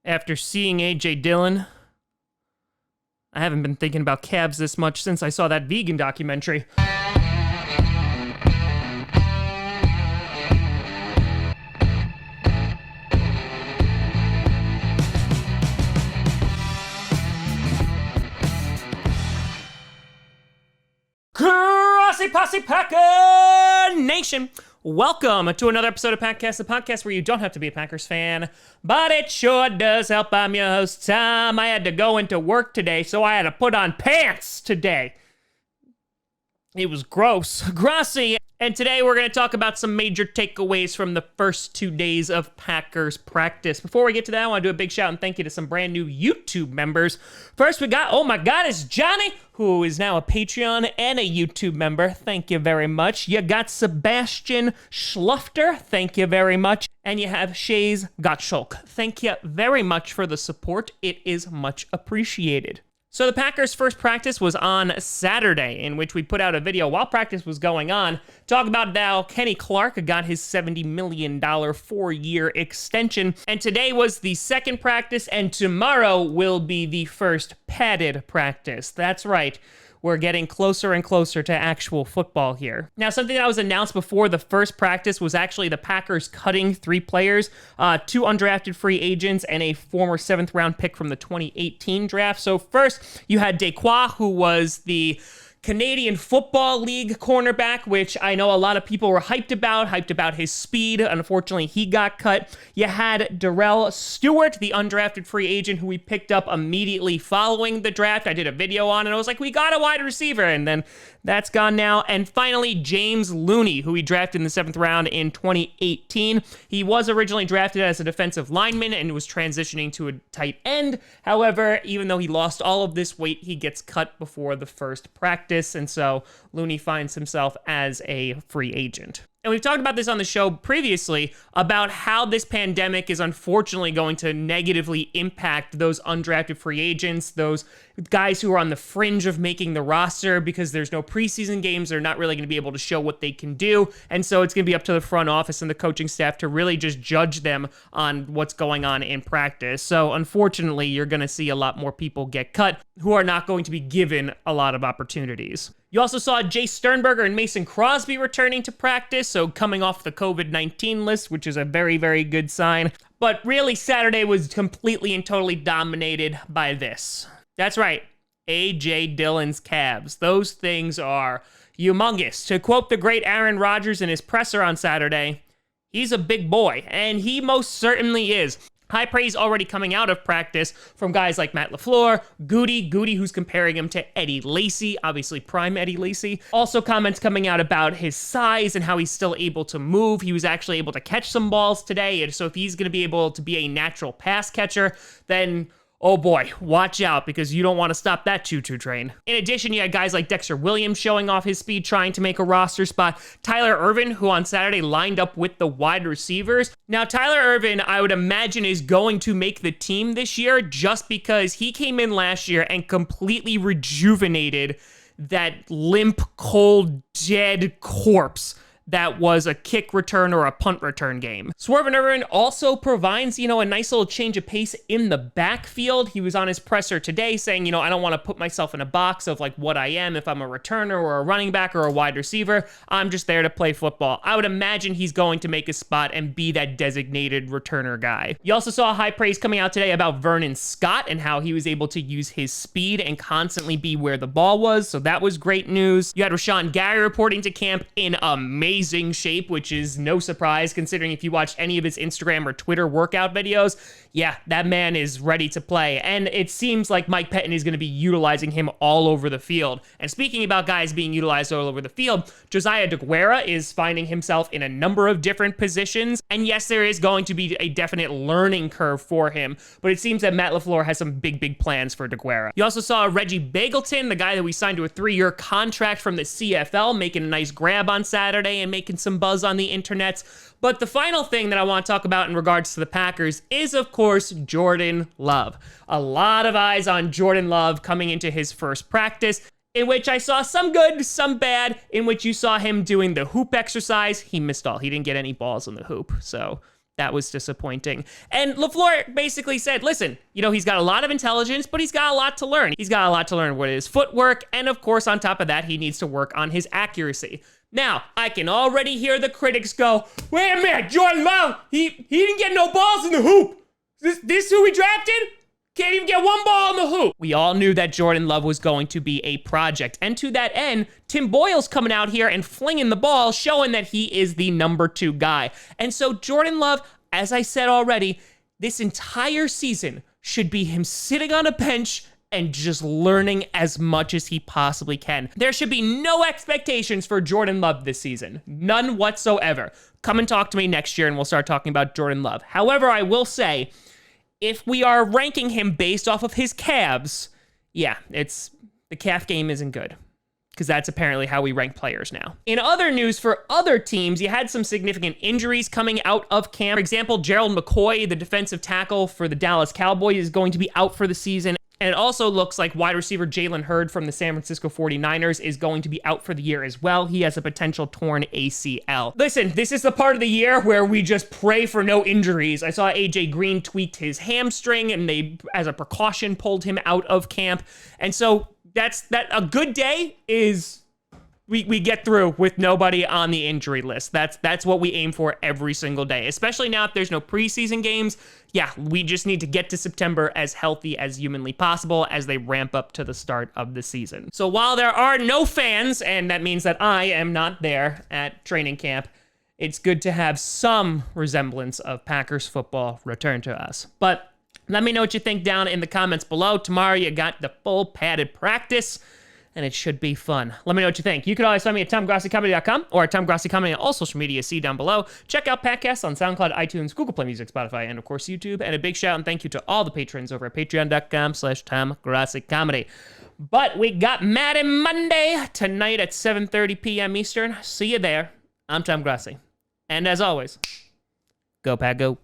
After seeing A.J. Dillon, I haven't been thinking about calves this much since I saw that vegan documentary. Grossi Posse Packer Nation! Welcome to another episode of Packcast, the podcast where you don't have to be a Packers fan, but it sure does help. I'm your host, Tom. I had to go into work today, so I had to put on pants today. It was gross. Grossi. And today we're going to talk about some major takeaways from the first 2 days of Packers practice. Before we get to that, I want to do a big shout and thank you to some brand new YouTube members. First, we got, oh my God, it's Johnny, who is now a Patreon and a YouTube member. Thank you very much. You got Sebastian Schlufter. Thank you very much. And you have Shays Gottschalk. Thank you very much for the support. It is much appreciated. So the Packers' first practice was on Saturday, in which we put out a video while practice was going on, talk about how Kenny Clark got his $70 million 4-year extension, and today was the second practice, and tomorrow will be the first padded practice. That's right. We're getting closer and closer to actual football here. Now, something that was announced before the first practice was actually the Packers cutting 3 players, 2 undrafted free agents, and a former 7th-round pick from the 2018 draft. So first, you had Dequoy, who was the Canadian Football League cornerback, which I know a lot of people were hyped about his speed. Unfortunately, he got cut. You had Darrell Stewart, the undrafted free agent who we picked up immediately following the draft. I did a video on it. I was like, we got a wide receiver, and then that's gone now. And finally, James Looney, who we drafted in the 7th round in 2018. He was originally drafted as a defensive lineman and was transitioning to a tight end. However, even though he lost all of this weight, he gets cut before the first practice. And so Looney finds himself as a free agent. And we've talked about this on the show previously about how this pandemic is unfortunately going to negatively impact those undrafted free agents, those guys who are on the fringe of making the roster because there's no preseason games. They're not really going to be able to show what they can do. And so it's going to be up to the front office and the coaching staff to really just judge them on what's going on in practice. So unfortunately, you're going to see a lot more people get cut who are not going to be given a lot of opportunities. You also saw Jay Sternberger and Mason Crosby returning to practice, so coming off the COVID-19 list, which is a very, very good sign. But really, Saturday was completely and totally dominated by this. That's right, A.J. Dillon's calves. Those things are humongous. To quote the great Aaron Rodgers in his presser on Saturday, he's a big boy, and he most certainly is. High praise already coming out of practice from guys like Matt LaFleur, Goody, who's comparing him to Eddie Lacy, obviously prime Eddie Lacy. Also comments coming out about his size and how he's still able to move. He was actually able to catch some balls today, and so if he's going to be able to be a natural pass catcher, then oh boy, watch out, because you don't want to stop that choo-choo train. In addition, you had guys like Dexter Williams showing off his speed, trying to make a roster spot. Tyler Irvin, who on Saturday lined up with the wide receivers. Now, Tyler Irvin, I would imagine, is going to make the team this year just because he came in last year and completely rejuvenated that limp, cold, dead corpse that was a kick return or a punt return game. Swervin Irvin also provides, a nice little change of pace in the backfield. He was on his presser today saying, I don't want to put myself in a box of like what I am if I'm a returner or a running back or a wide receiver. I'm just there to play football. I would imagine he's going to make a spot and be that designated returner guy. You also saw high praise coming out today about Vernon Scott and how he was able to use his speed and constantly be where the ball was. So that was great news. You had Rashawn Gary reporting to camp in amazing shape, which is no surprise considering if you watched any of his Instagram or Twitter workout videos, yeah, that man is ready to play. And it seems like Mike Pettin is going to be utilizing him all over the field. And speaking about guys being utilized all over the field, Josiah DeGuara is finding himself in a number of different positions. And yes, there is going to be a definite learning curve for him, but it seems that Matt LaFleur has some big plans for DeGuara. You also saw Reggie Bagleton, the guy that we signed to a 3-year contract from the CFL, making a nice grab on Saturday and making some buzz on the internets. But the final thing that I want to talk about in regards to the Packers is, of course, Jordan Love. A lot of eyes on Jordan Love coming into his first practice, in which I saw some good, some bad, in which you saw him doing the hoop exercise. He missed all. He didn't get any balls on the hoop, so That was disappointing. And LaFleur basically said, listen, he's got a lot of intelligence, but he's got a lot to learn. He's got a lot to learn with his footwork, and of course, on top of that, he needs to work on his accuracy. Now, I can already hear the critics go, wait a minute, Jordan Love, he didn't get no balls in the hoop. This who we drafted? Can't even get one ball in the hoop. We all knew that Jordan Love was going to be a project. And to that end, Tim Boyle's coming out here and flinging the ball, showing that he is the number 2 guy. And so Jordan Love, as I said already, this entire season should be him sitting on a bench and just learning as much as he possibly can. There should be no expectations for Jordan Love this season. None whatsoever. Come and talk to me next year and we'll start talking about Jordan Love. However, I will say, if we are ranking him based off of his calves, yeah, the calf game isn't good, because that's apparently how we rank players now. In other news for other teams, you had some significant injuries coming out of camp. For example, Gerald McCoy, the defensive tackle for the Dallas Cowboys, is going to be out for the season. And it also looks like wide receiver Jalen Hurd from the San Francisco 49ers is going to be out for the year as well. He has a potential torn ACL. Listen, this is the part of the year where we just pray for no injuries. I saw AJ Green tweaked his hamstring and they, as a precaution, pulled him out of camp. And so a good day is we get through with nobody on the injury list. That's what we aim for every single day, especially now if there's no preseason games. Yeah, we just need to get to September as healthy as humanly possible as they ramp up to the start of the season. So while there are no fans, and that means that I am not there at training camp, it's good to have some resemblance of Packers football return to us. But let me know what you think down in the comments below. Tomorrow you got the full padded practice, and it should be fun. Let me know what you think. You can always find me at TomGrossiComedy.com or at TomGrossiComedy on all social media. See down below. Check out podcasts on SoundCloud, iTunes, Google Play Music, Spotify, and of course YouTube. And a big shout and thank you to all the patrons over at patreon.com/TomGrossiComedy. But we got Madden Monday tonight at 7:30 p.m. Eastern. See you there. I'm Tom Grossi. And as always, go Pack Go.